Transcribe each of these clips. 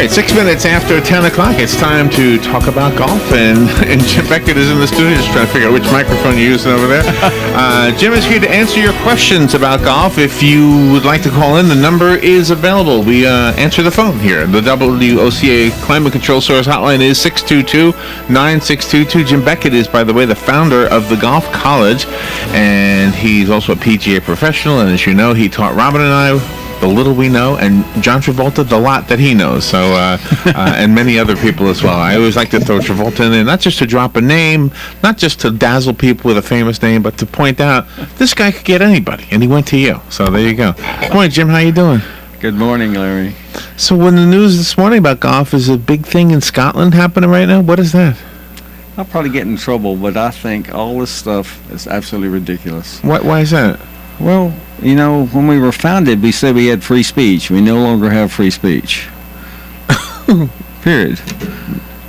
right, 6 minutes after 10 o'clock, it's time to talk about golf, and Jim Beckett is in the studio just trying to figure out which microphone you're using over there. Jim is here to answer your questions about golf. If you would like to call in, the number is available. We answer the phone here. The WOCA Climate Control Source hotline is 622-9622. Jim Beckett is, by the way, the founder of the Golf College, and he's also a PGA professional, and as you know, he taught Robin and I the little we know, and John Travolta the lot that he knows. So, and many other people as well. I always like to throw Travolta in there, not just to drop a name, not just to dazzle people with a famous name, but to point out this guy could get anybody, and he went to you. So there you go. Good morning, Jim. How you doing? Good morning, Larry. So, when the news this morning about golf is a big thing in Scotland happening right now, what is that? I'll probably get in trouble, but I think all this stuff is absolutely ridiculous. Why is that? Well, you know, when we were founded, we said we had free speech. We no longer have free speech. Period.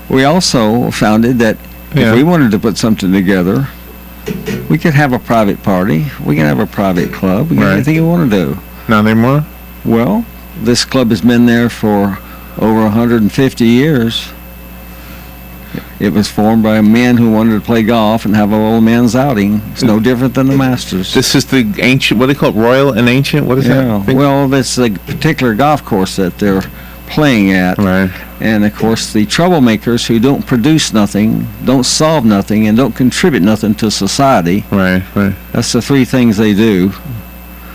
We also founded that if we wanted to put something together, we could have a private party. We can have a private club. We can have anything you want to do. Not anymore? Well, this club has been there for over 150 years. It was formed by men who wanted to play golf and have a little men's outing. It's no different than the Masters. This is the ancient, what do they call it, royal and ancient? What is that? Well, that's the particular golf course that they're playing at. Right. And, of course, the troublemakers who don't produce nothing, don't solve nothing, and don't contribute nothing to society. Right. That's the three things they do.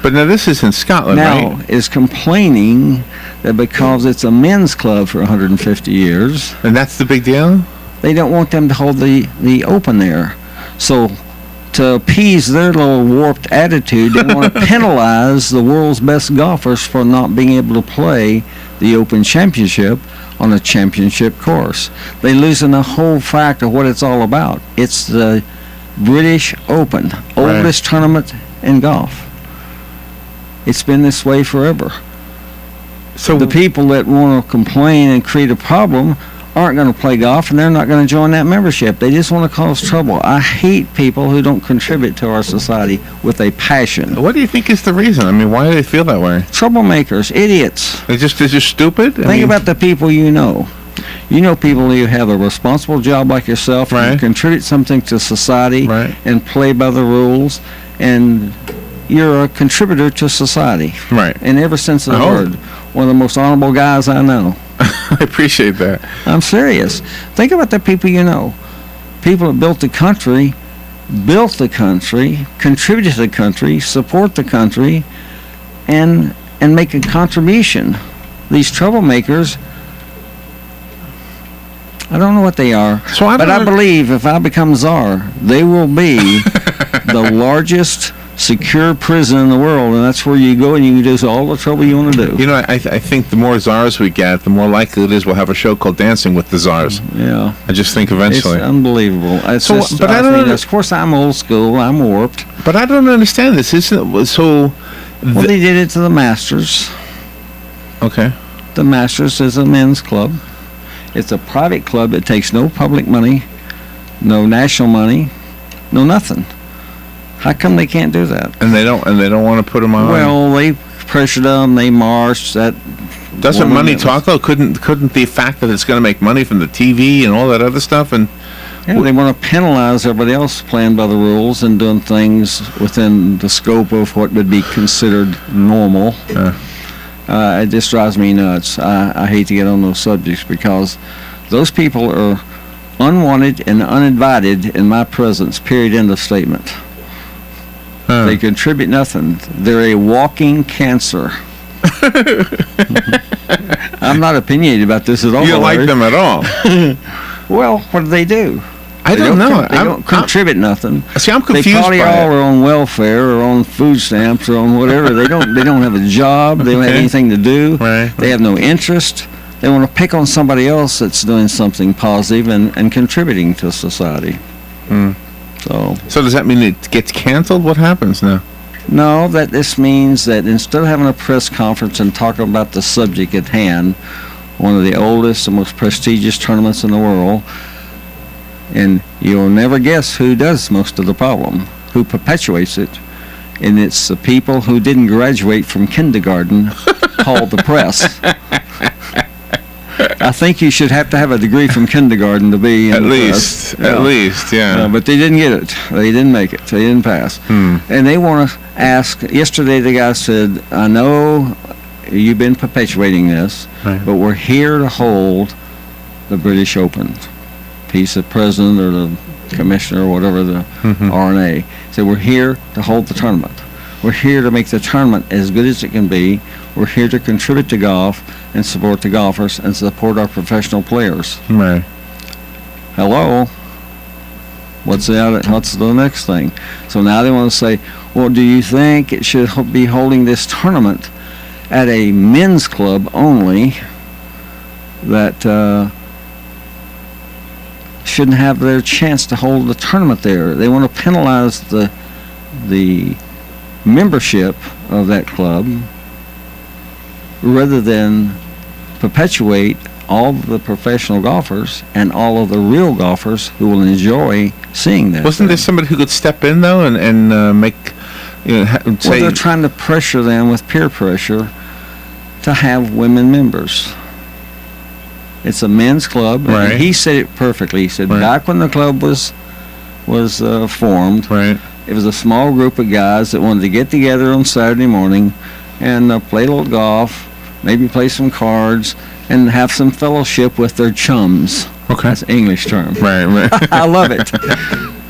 But now this is in Scotland, now, right? is complaining that because it's a men's club for 150 years. And that's the big deal? They don't want them to hold the Open there. So to appease their little warped attitude, they want to penalize the world's best golfers for not being able to play the Open Championship on a championship course. They're losing the whole fact of what it's all about. It's the British Open, oldest tournament in golf. It's been this way forever. So the people that want to complain and create a problem aren't going to play golf, and they're not going to join that membership. They just want to cause trouble. I hate people who don't contribute to our society with a passion. What do you think is the reason? I mean, why do they feel that way? Troublemakers, idiots. They're just stupid? Think about the people you know. You know people who have a responsible job like yourself, and contribute something to society, and play by the rules, and you're a contributor to society. Right. In every sense of the word. One of the most honorable guys I know. I appreciate that. I'm serious. Think about the people you know. People that built the country, contributed to the country, support the country, and make a contribution. These troublemakers, I don't know what they are, but I believe if I become czar, they will be the largest secure prison in the world, and that's where you go and you do all the trouble you want to do. You know, I think the more czars we get, the more likely it is we'll have a show called Dancing with the Czars. Yeah. I just think eventually. It's unbelievable. Of course, I'm old school. I'm warped. But I don't understand this. Isn't it so? Well, they did it to the Masters. Okay. The Masters is a men's club. It's a private club that takes no public money, no national money, no nothing. How come they can't do that? And they don't want to put them on. Well, they pressured them. They marched. That doesn't money talk though? Couldn't the fact that it's going to make money from the TV and all that other stuff and they want to penalize everybody else playing by the rules and doing things within the scope of what would be considered normal. It just drives me nuts. I hate to get on those subjects because those people are unwanted and uninvited in my presence. Period. End of statement. They contribute nothing. They're a walking cancer. I'm not opinionated about this at all. You don't like them at all? Well, what do they do? I don't know. They don't contribute nothing. See, I'm confused. They probably all are on welfare or on food stamps or on whatever. They don't have a job. They don't have anything to do. They have no interest. They want to pick on somebody else that's doing something positive and contributing to society. So does that mean it gets canceled? What happens now? No, that this means that instead of having a press conference and talking about the subject at hand, one of the oldest and most prestigious tournaments in the world, and you'll never guess who does most of the problem, who perpetuates it, and it's the people who didn't graduate from kindergarten called the press. I think you should have to have a degree from kindergarten to be in At the least, class. at least, yeah. But they didn't get it. They didn't make it. They didn't pass. And they want to ask. Yesterday, the guy said, "I know you've been perpetuating this, Right. but we're here to hold the British Open." He's the president or the commissioner or whatever, the RNA. So we're here to hold the tournament. We're here to make the tournament as good as it can be. We're here to contribute to golf and support the golfers and support our professional players. Right. Hello? What's the next thing? So now they want to say, well, do you think it should be holding this tournament at a men's club only that shouldn't have their chance to hold the tournament there? They want to penalize the membership of that club rather than perpetuate all the professional golfers and all of the real golfers who will enjoy seeing that. Wasn't there somebody who could step in though and make, Well, say? they're trying to pressure them with peer pressure to have women members. It's a men's club, Right. and he said it perfectly. He said, Right. back when the club was formed, Right. it was a small group of guys that wanted to get together on Saturday morning and play a little golf, maybe play some cards, and have some fellowship with their chums. Okay. That's an English term. Right. Right. I love it.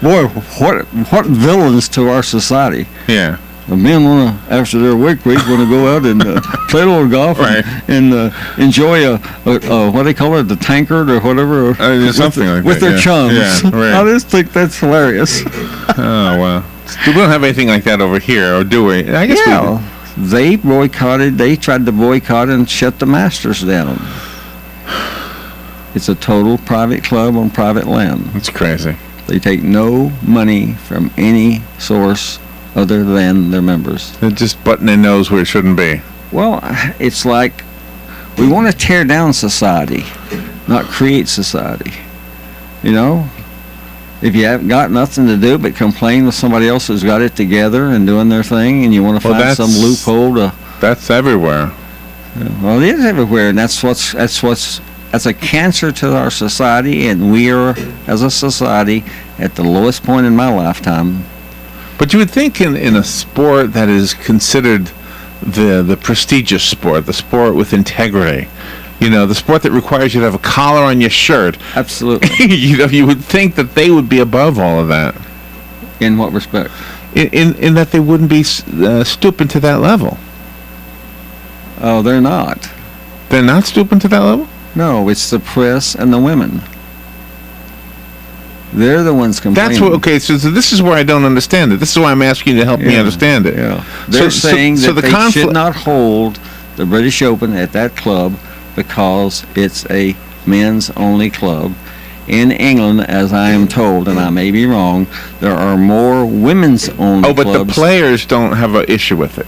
Boy, what villains to our society. Yeah. The men want to, after their work week, want to go out and play a little golf Right. and enjoy a what they call it, the tankard or whatever, Something like with that, their yeah. chums. Yeah, right. I just think that's hilarious. Oh well. We don't have anything like that over here, or do we? I guess Yeah, they boycotted. They tried to boycott and shut the Masters down. It's a total private club on private land. It's crazy. They take no money from any source other than their members. They're just butting their nose where it shouldn't be. Well, it's like we want to tear down society, not create society. You know? If you haven't got nothing to do but complain with somebody else who's got it together and doing their thing, and you want to Well, find some that's- loophole to... That's everywhere. Well, it is everywhere, and that's a cancer to our society, and we are, as a society, at the lowest point in my lifetime. But you would think in a sport that is considered the prestigious sport, the sport with integrity, the sport that requires you to have a collar on your shirt, Absolutely. you would think that they would be above all of that. In what respect? In that they wouldn't be stooping to that level. Oh, they're not. They're not stooping to that level? No, it's the press and the women. They're the ones complaining. That's what. Okay, so this is where I don't understand it. This is why I'm asking you to help me Yeah, understand it. Yeah, they're saying that they should not hold the British Open at that club because it's a men's only club. In England, as I am told, and I may be wrong, there are more women's only clubs. Oh, but the players don't have an issue with it.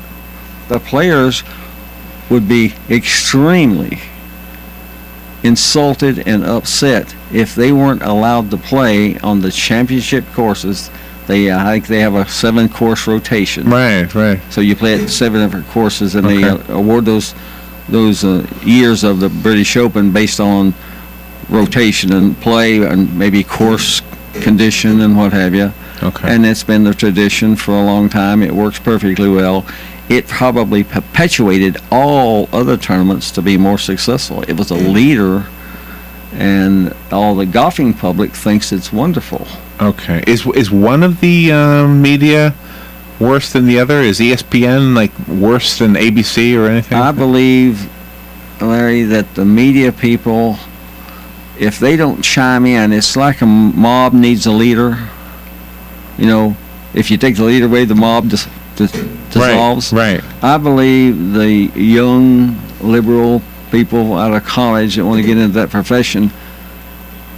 The players would be extremely insulted and upset if they weren't allowed to play on the championship courses. I think they have a 7-course rotation. Right. So you play at 7 different courses, and they award those years of the British Open based on rotation and play and maybe course condition and what have you. Okay. And it's been the tradition for a long time. It works perfectly well. It probably perpetuated all other tournaments to be more successful. It was a leader, and all the golfing public thinks it's wonderful. Okay. Is one of the media worse than the other? Is ESPN worse than ABC or anything? I believe, Larry, that the media people, if they don't chime in, it's like a mob needs a leader. If you take the leader away, the mob just dissolves. Right. I believe the young liberal people out of college that want to get into that profession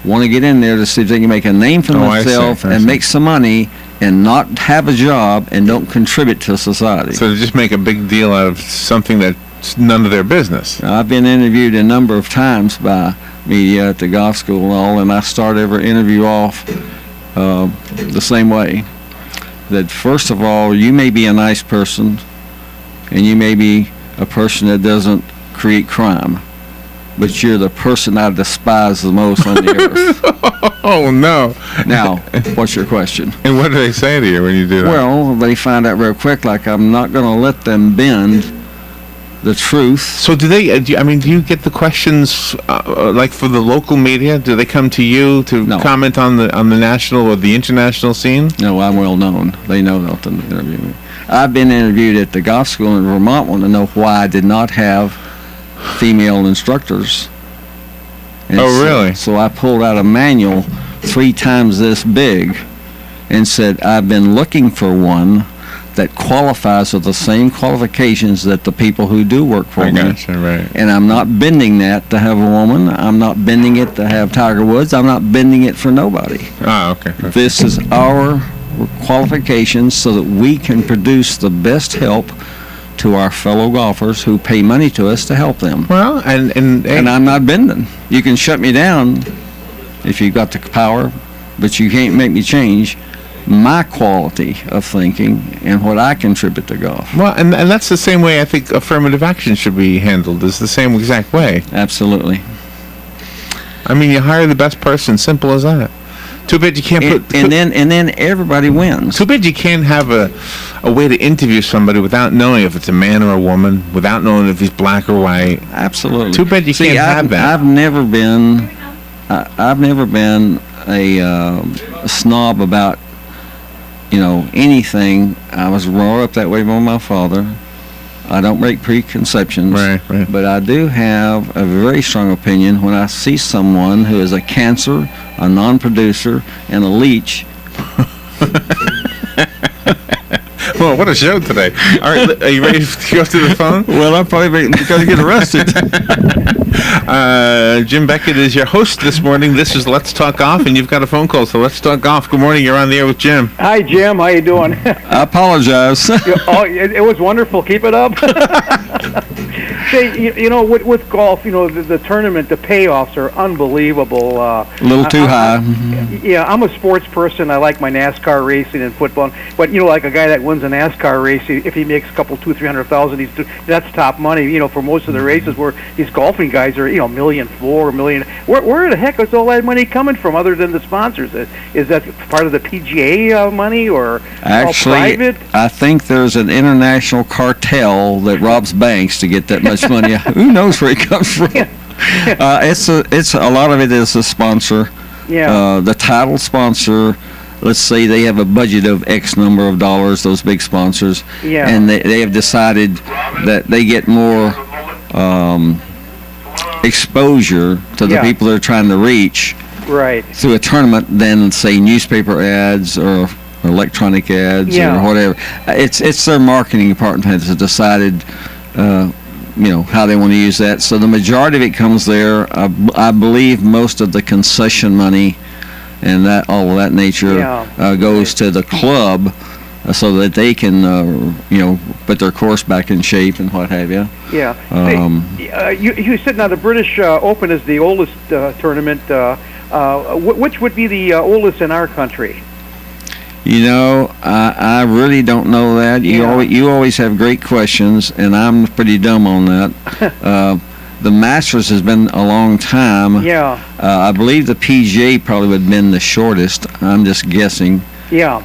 want to get in there to see if they can make a name for themselves and make some money and not have a job and don't contribute to society. So they just make a big deal out of something that's none of their business. I've been interviewed a number of times by media at the golf school and all, and I start every interview off the same way. That first of all, you may be a nice person, and you may be a person that doesn't create crime, but you're the person I despise the most on the earth. Oh, no. Now, what's your question? And what do they say to you when you do that? Well, they find out real quick, like I'm not going to let them bend the truth. So do you get the questions like for the local media? Do they come to you to comment on the national or the international scene? No, I'm well known. They know not to interview me. I've been interviewed at the golf school in Vermont, want to know why I did not have female instructors. And really? So I pulled out a manual 3 times this big and said, I've been looking for one that qualifies with the same qualifications that the people who do work for me. Gotcha, right. And I'm not bending that to have a woman. I'm not bending it to have Tiger Woods. I'm not bending it for nobody. Ah, okay. This is our qualifications so that we can produce the best help to our fellow golfers who pay money to us to help them. Well, and I'm not bending. You can shut me down if you've got the power, but you can't make me change my quality of thinking and what I contribute to golf. Well, and that's the same way I think affirmative action should be handled. Is the same exact way. Absolutely. I mean, you hire the best person. Simple as that. Too bad you can't put. And then everybody wins. Too bad you can't have a way to interview somebody without knowing if it's a man or a woman, without knowing if he's black or white. Absolutely. Too bad you can't have that. I've never been a snob about anything. I was brought up that way by my father. I don't make preconceptions, right. But I do have a very strong opinion when I see someone who is a cancer, a non-producer, and a leech. Well, what a show today. All right, are you ready to go to the phone? Well, I'm probably going to get arrested. Jim Beckett is your host this morning. This is Let's Talk Golf, and you've got a phone call, so Let's Talk Golf. Good morning. You're on the air with Jim. Hi, Jim. How you doing? I apologize. It was wonderful. Keep it up. Say, with golf, the tournament, the payoffs are unbelievable. A little too high. Yeah, I'm a sports person. I like my NASCAR racing and football. But, like a guy that wins a NASCAR race, if he makes a couple, 200,000-300,000, that's top money, for most of the races where these golfing guys are, $1.4 million, $1 million. Where the heck is all that money coming from other than the sponsors? Is that part of the PGA money or actually private? I think there's an international cartel that robs banks to get that much money. Who knows where it comes from? It's a lot of it is the sponsor. Yeah. The title sponsor. Let's say they have a budget of X number of dollars, those big sponsors, and they have decided that they get more exposure to the people they're trying to reach through a tournament than, say, newspaper ads or electronic ads or whatever. It's their marketing department has decided how they want to use that. So the majority of it comes there. I believe most of the concession money and all of that nature goes to the club so that they can, put their course back in shape and what have you. Yeah. You said now the British Open is the oldest tournament. Which would be the oldest in our country? I really don't know that. You always have great questions, and I'm pretty dumb on that. The Masters has been a long time. Yeah. I believe the PGA probably would have been the shortest. I'm just guessing. Yeah.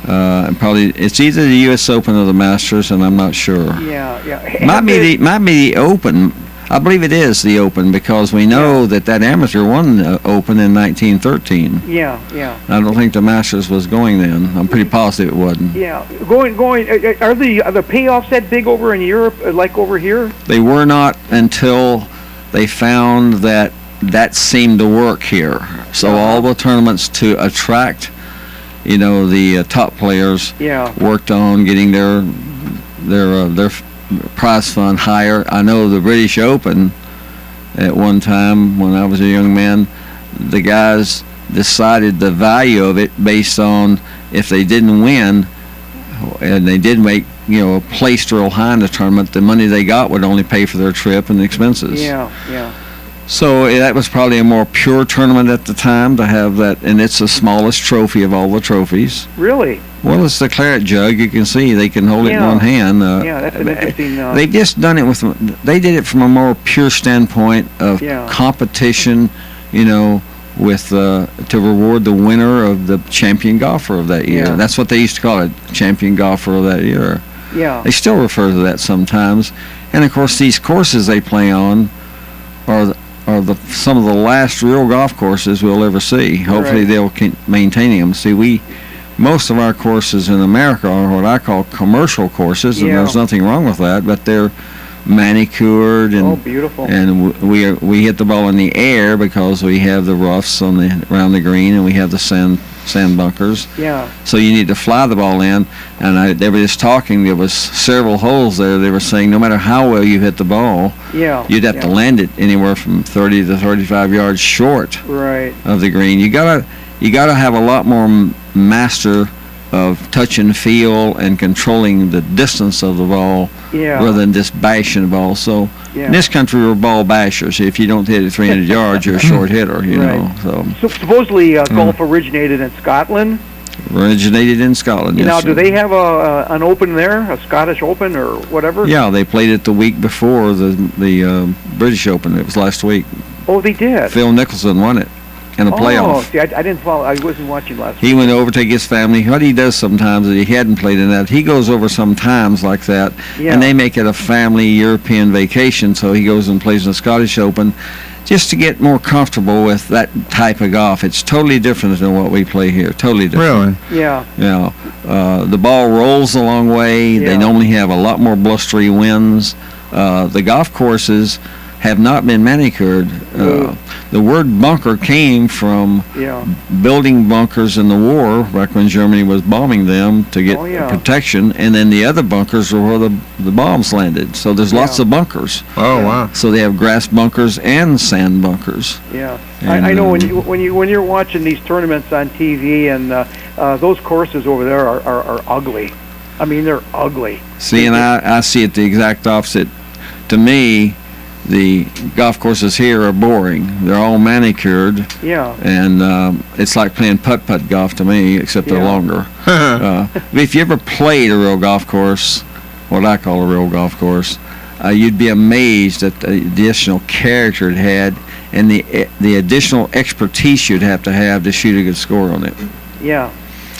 Probably it's either the U.S. Open or the Masters, and I'm not sure. Yeah. Might be the Open. I believe it is the Open because we know that amateur won the Open in 1913. Yeah. I don't think the Masters was going then. I'm pretty positive it wasn't. Yeah. Going. Are the payoffs that big over in Europe like over here? They were not until they found that seemed to work here. So all the tournaments to attract, the top players worked on getting their prize fund higher. I know the British Open at one time when I was a young man, the guys decided the value of it based on if they didn't win and they did make placed real high in the tournament, the money they got would only pay for their trip and expenses. Yeah. So that was probably a more pure tournament at the time to have that, and it's the smallest trophy of all the trophies. Really? Well, it's the claret jug. You can see they can hold it in Yeah. one hand. Yeah, that's an interesting. They've just done it with. They did it from a more pure standpoint of Yeah. competition, with to reward the winner of the champion golfer of that year. Yeah. That's what they used to call it, champion golfer of that year. Yeah. They still refer to that sometimes, and of course these courses they play on are some of the last real golf courses we'll ever see. Hopefully Right. they'll keep maintaining them. See, most of our courses in America are what I call commercial courses, and Yeah. there's nothing wrong with that, but they're manicured and Oh, beautiful. and we hit the ball in the air because we have the roughs around the green, and we have the sand bunkers. Yeah. So you need to fly the ball in, and they were just talking. There was several holes there. They were saying no matter how well you hit the ball, Yeah. you'd have to land it anywhere from 30 to 35 yards short Right. of the green. You gotta have a lot more master of touch and feel and controlling the distance of the ball Yeah. rather than just bashing the ball. So Yeah. in this country we're ball bashers. If you don't hit it 300 yards, you're a short hitter. You Right. know. So So supposedly golf originated in Scotland. originated in Scotland. Yes, Now, sir. do they have an Open there, a Scottish Open or whatever? Yeah, they played it the week before the British Open. It was last week. Oh, they did. Phil Mickelson won it in a Oh, playoff. see, I didn't follow. I wasn't watching last He went over to take his family. What he does sometimes is he hadn't played in that. He goes over sometimes like that, Yeah. and they make it a family European vacation. So he goes and plays in the Scottish Open, just to get more comfortable with that type of golf. It's totally different than what we play here. Totally different. Really? Yeah. The ball rolls a long way. Yeah. They normally have a lot more blustery winds. The golf courses have not been manicured. The word bunker came from Yeah. building bunkers in the war back when Germany was bombing them to get Oh, yeah. protection, and then the other bunkers were where the bombs landed. So there's lots Yeah. of bunkers. Oh, wow. So they have grass bunkers and sand bunkers. Yeah. And, I know when you're watching these tournaments on TV, and those courses over there are ugly. I mean, they're ugly. See, and I see it the exact opposite. To me, the golf courses here are boring. They're all manicured, Yeah. and it's like playing putt-putt golf to me, except they're Yeah. longer. If you ever played a real golf course, what I call a real golf course, you'd be amazed at the additional character it had and the additional expertise you'd have to shoot a good score on it. Yeah.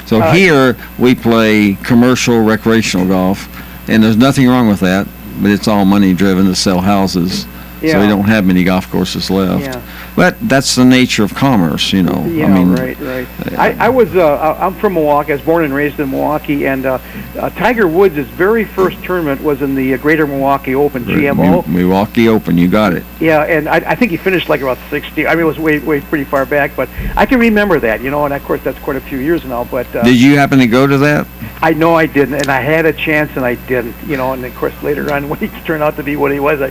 So here we play commercial recreational golf, and there's nothing wrong with that, but it's all money driven to sell houses. So Yeah. we don't have many golf courses left. Yeah. But that's the nature of commerce, you know. Yeah, I mean, right. I'm from Milwaukee. I was born and raised in Milwaukee, and Tiger Woods' very first tournament was in the Greater Milwaukee Open, GMO. Milwaukee Open, you got it. Yeah, and I think he finished like about 60. I mean, it was way pretty far back, but I can remember that, and of course that's quite a few years now. But Did you happen to go to that? I know I didn't, and I had a chance, and I didn't. And of course later on when he turned out to be what he was, I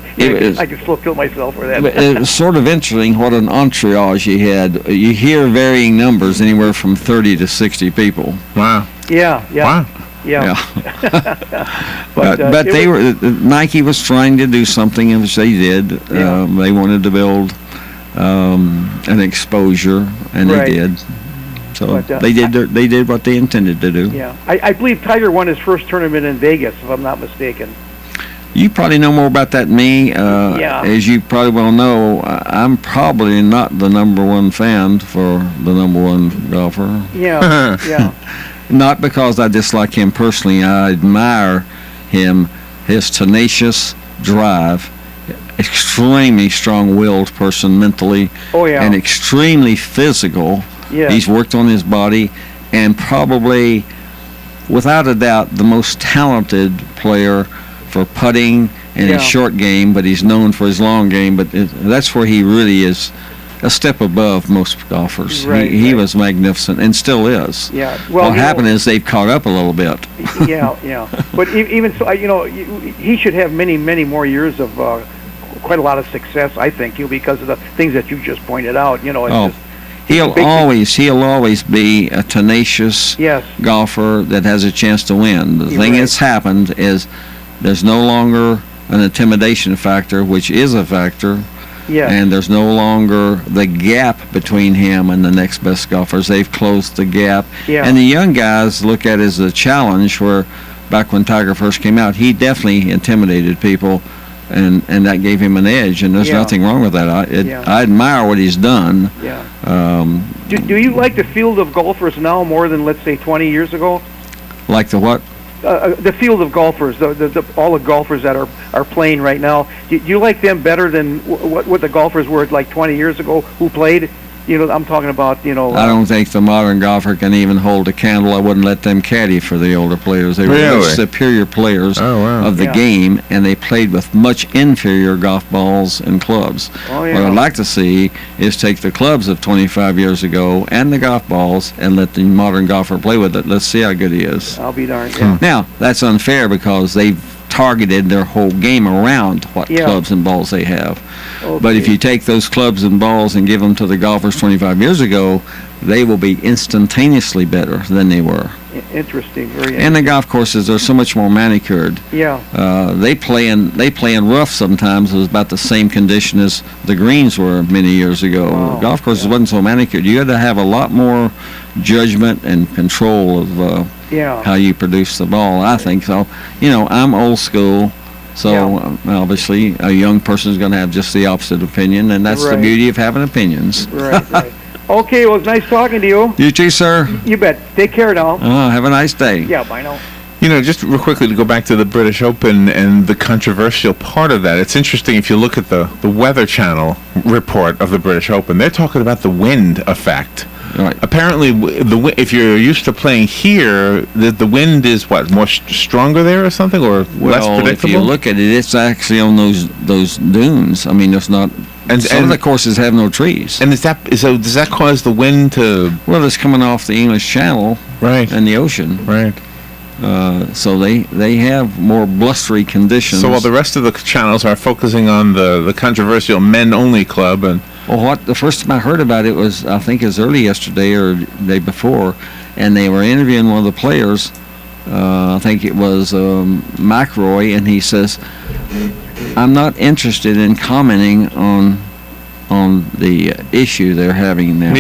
could still kill myself for that. But it was sort of interesting what an entourage you had. You hear varying numbers, anywhere from 30 to 60 people. Wow. Yeah. Wow. Yeah. But Nike was trying to do something, which they did. Yeah. They wanted to build an exposure, and Right. they did. So But, they did what they intended to do. Yeah, I believe Tiger won his first tournament in Vegas, if I'm not mistaken. You probably know more about that than me. Yeah. As you probably well know, I'm probably not the number one fan for the number one golfer. Yeah, yeah, Not because I dislike him personally. I admire him, his tenacious drive, extremely strong-willed person mentally, Oh, yeah. and extremely physical. yeah. He's worked on his body, and probably, without a doubt, the most talented player for putting and Yeah. his short game, but he's known for his long game. But that's where he really is a step above most golfers. Right, He right. was magnificent and still is. Yeah. Well, What happened is they've caught up a little bit. Yeah, yeah. But even so, he should have many more years of quite a lot of success, I think, because of the things that you just pointed out. It's Oh, just, He'll always be a tenacious yes, golfer that has a chance to win. The You're thing right. that's happened is there's no longer an intimidation factor, which is a factor, Yeah. And there's no longer the gap between him and the next best golfers. They've closed the gap. Yeah. And the young guys look at it as a challenge where back when Tiger first came out, he definitely intimidated people, and that gave him an edge, and there's Yeah. nothing wrong with that. Yeah. I admire what he's done. Yeah. Um, Do you like the field of golfers now more than, let's say, 20 years ago? like the what? The field of golfers, all the golfers that are playing right now. Do you like them better than what the golfers were like 20 years ago who played? I'm talking about, I don't think the modern golfer can even hold a candle. I wouldn't let them caddy for the older players. They were Really? much superior players Oh, wow. of the Yeah. game, and they played with much inferior golf balls and clubs. Oh, yeah. What I'd like to see is take the clubs of 25 years ago and the golf balls and let the modern golfer play with it. Let's see how good he is. I'll be darned. Yeah. Now, that's unfair because they've targeted their whole game around what Yeah. clubs and balls they have. Okay. But if you take those clubs and balls and give them to the golfers 25 years ago, they will be instantaneously better than they were. Interesting. Very And the golf courses are so much more manicured. Yeah. They play in rough sometimes. It was about the same condition as the greens were many years ago. Wow. Golf courses Yeah. wasn't so manicured. You had to have a lot more judgment and control of Yeah. how you produce the ball. I think so. I'm old school. So obviously, a young person is going to have just the opposite opinion, and that's the Right. beauty of having opinions. Right. Right. Okay. Well, it's nice talking to you. You too, sir. You bet. Take care now. Have a nice day. Yeah. Bye now. Just real quickly to go back to the British Open and the controversial part of that, it's interesting if you look at the Weather Channel report of the British Open, they're talking about the wind effect. Right. Apparently, if you're used to playing here, the wind is more stronger there or something, or less Well, predictable? if you look at it, it's actually on those dunes. I mean, there's not. Some of the courses have no trees. And does that cause the wind to... Well, it's coming off the English Channel Right. and the ocean. Right. So they have more blustery conditions. So while the rest of the channels are focusing on the controversial men-only club, and Well, the first time I heard about it was, I think, as early yesterday or the day before, and they were interviewing one of the players. I think it was McRoy, and he says, "I'm not interested in commenting on the issue they're having now.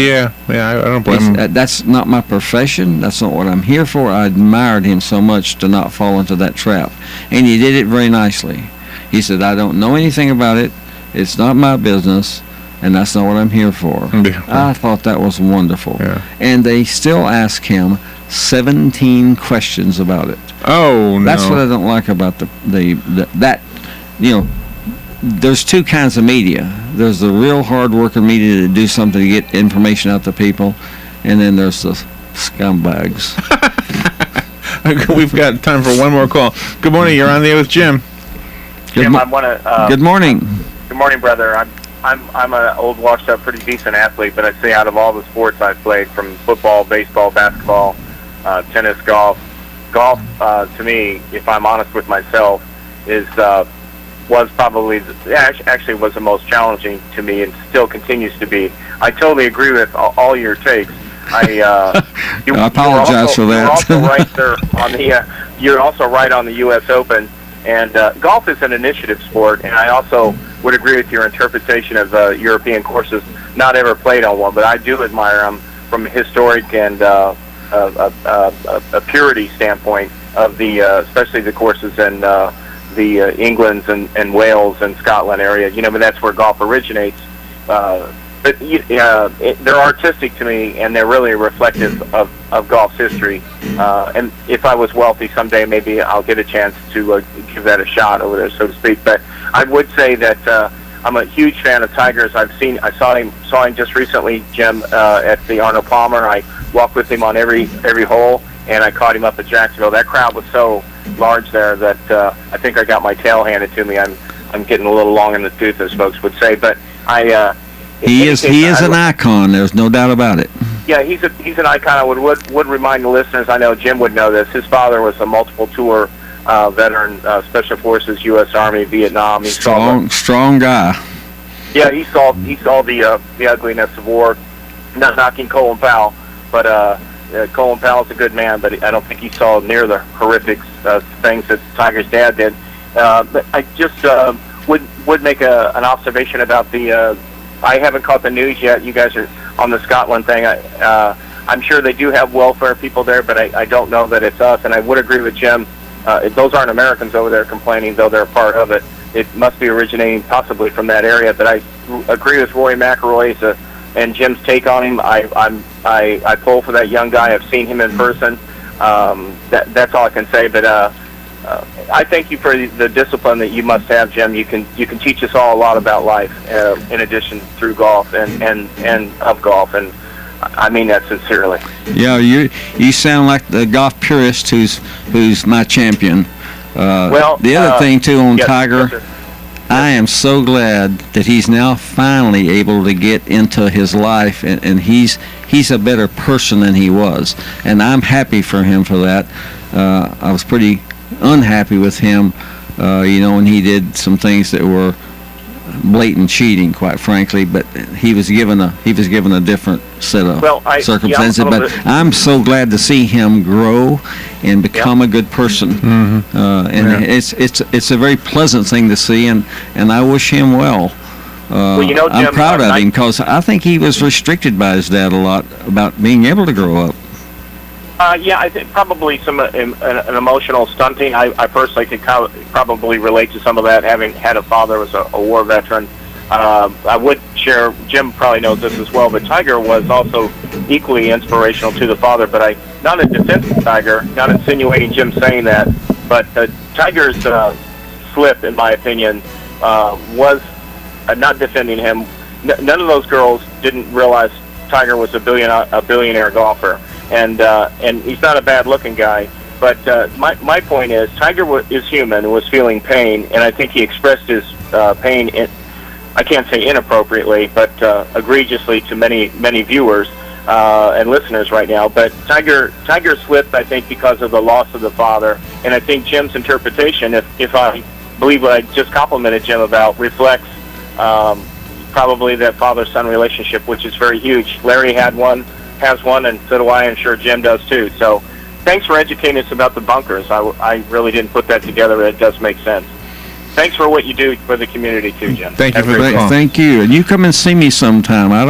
I don't blame him. That's not my profession. That's not what I'm here for." I admired him so much to not fall into that trap, and he did it very nicely. He said, "I don't know anything about it. It's not my business. And that's not what I'm here for." Yeah. I thought that was wonderful. Yeah. And they still ask him 17 questions about it. Oh, no. That's what I don't like about that. There's two kinds of media. There's the real hard-working media that do something to get information out to people, and then there's the scumbags. We've got time for one more call. Good morning. You're on the air with Jim. Jim, I want to. Good morning. Good morning, brother. I'm an old, washed-up, pretty decent athlete, but I'd say out of all the sports I've played, from football, baseball, basketball, tennis, golf, to me, if I'm honest with myself, was probably actually was the most challenging to me, and still continues to be. I totally agree with all your takes. I apologize for that. You're also right there on the. You're also right on the U.S. Open. And golf is an initiative sport, and I also would agree with your interpretation of European courses. Not ever played on one, but I do admire them from a historic and a purity standpoint of especially the courses in the England's and Wales and Scotland area. But that's where golf originates. But they're artistic to me, and they're really reflective of golf's history. And if I was wealthy someday, maybe I'll get a chance to give that a shot over there, so to speak. But I would say that I'm a huge fan of Tiger's. I saw him just recently, Jim, at the Arnold Palmer. I walked with him on every hole, and I caught him up at Jacksonville. That crowd was so large there that I think I got my tail handed to me. I'm getting a little long in the tooth, as folks would say. But He is an icon. There's no doubt about it. Yeah, he's an icon. I would remind the listeners. I know Jim would know this. His father was a multiple tour veteran, Special Forces, U.S. Army, Vietnam. Strong guy. Yeah, he saw the ugliness of war. Not knocking Colin Powell, but Colin Powell's a good man. But I don't think he saw near the horrific things that Tiger's dad did. But I just would make an observation about the. I haven't caught the news yet. You guys are on the Scotland thing. I'm sure they do have welfare people there, but I don't know that it's us. And I would agree with Jim. Those aren't Americans over there complaining, though they're a part of it. It must be originating possibly from that area. But I agree with Roy McIlroy's and Jim's take on him. I pull for that young guy. I've seen him in person. That's all I can say. But I thank you for the discipline that you must have, Jim. You can teach us all a lot about life, in addition through golf and of golf, and I mean that sincerely. Yeah, you sound like the golf purist who's my champion. The other thing too on yes, Tiger, yes, I am so glad that he's now finally able to get into his life, and he's a better person than he was, and I'm happy for him for that. I was pretty unhappy with him, when he did some things that were blatant cheating, quite frankly. But he was given a different set of circumstances. But I'm so glad to see him grow and become a good person. And it's a very pleasant thing to see, and I wish him well. Jim, I'm proud of him because I think he was restricted by his dad a lot about being able to grow up. I think probably an emotional stunting. I personally could probably relate to some of that, having had a father who was a war veteran. I would share, Jim probably knows this as well, but Tiger was also equally inspirational to the father, but not a defensive Tiger, not insinuating Jim saying that, but Tiger's slip, in my opinion, was not defending him. None of those girls didn't realize Tiger was a billionaire golfer. And he's not a bad-looking guy, but my point is Tiger is human and was feeling pain, and I think he expressed his pain, I can't say inappropriately, but egregiously to many viewers and listeners right now. But Tiger slipped, I think, because of the loss of the father, and I think Jim's interpretation, if I believe what I just complimented Jim about, reflects probably that father-son relationship, which is very huge. Larry has one, and so do I, and sure Jim does too. So thanks for educating us about the bunkers. I really didn't put that together, but it does make sense. Thanks for what you do for the community too, Jim. Thank you for the call. Thank you. And you come and see me sometime. I'd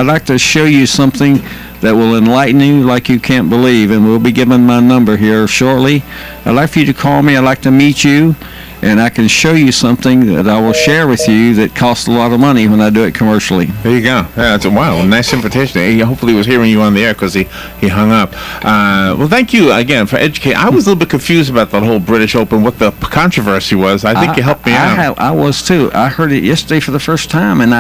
like to show you something that will enlighten you like you can't believe, and we'll be giving my number here shortly. I'd like for you to call me. I'd like to meet you, and I can show you something that I will share with you that costs a lot of money when I do it commercially. There you go. Yeah, it's nice invitation. He hopefully was hearing you on the air because he hung up. Well, thank you again for educating. I was a little bit confused about the whole British Open, what the controversy was. I think you helped me out. I was too. I heard it yesterday for the first time, and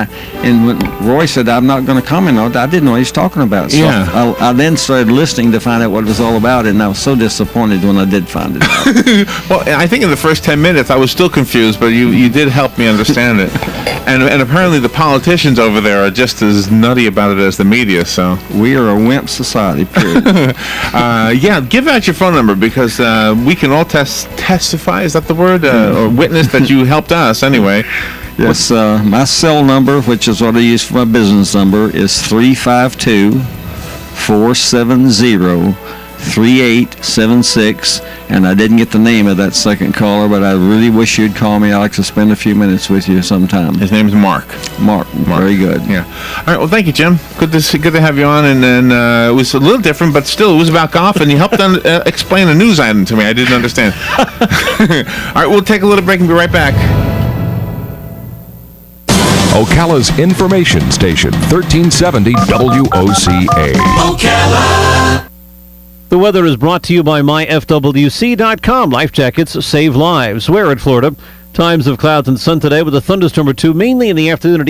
when Roy said I'm not going to comment on it, I didn't know what he was talking about. So I then started listening to find out what it was all about, and I was so disappointed when I did find it out. Well, I think in the first 10 minutes I was still confused, but you did help me understand it. And apparently the politicians over there are just as nutty about it as the media, so. We are a wimp society, period. Give out your phone number because we can all testify, is that the word? Or witness that you helped us anyway. Yes, my cell number, which is what I use for my business number, is 352-470-3876, and I didn't get the name of that second caller, but I really wish you'd call me. I'd like to spend a few minutes with you sometime. His name's Mark. Mark. Very good. Yeah. All right. Well, thank you, Jim. Good to have you on. And then it was a little different, but still, it was about golf, and you helped explain a news item to me. I didn't understand. All right. We'll take a little break and be right back. Ocala's information station, 1370 WOCA. Ocala. The weather is brought to you by myfwc.com. Life jackets save lives. Wear it, Florida. Times of clouds and sun today with a thunderstorm or two, mainly in the afternoon.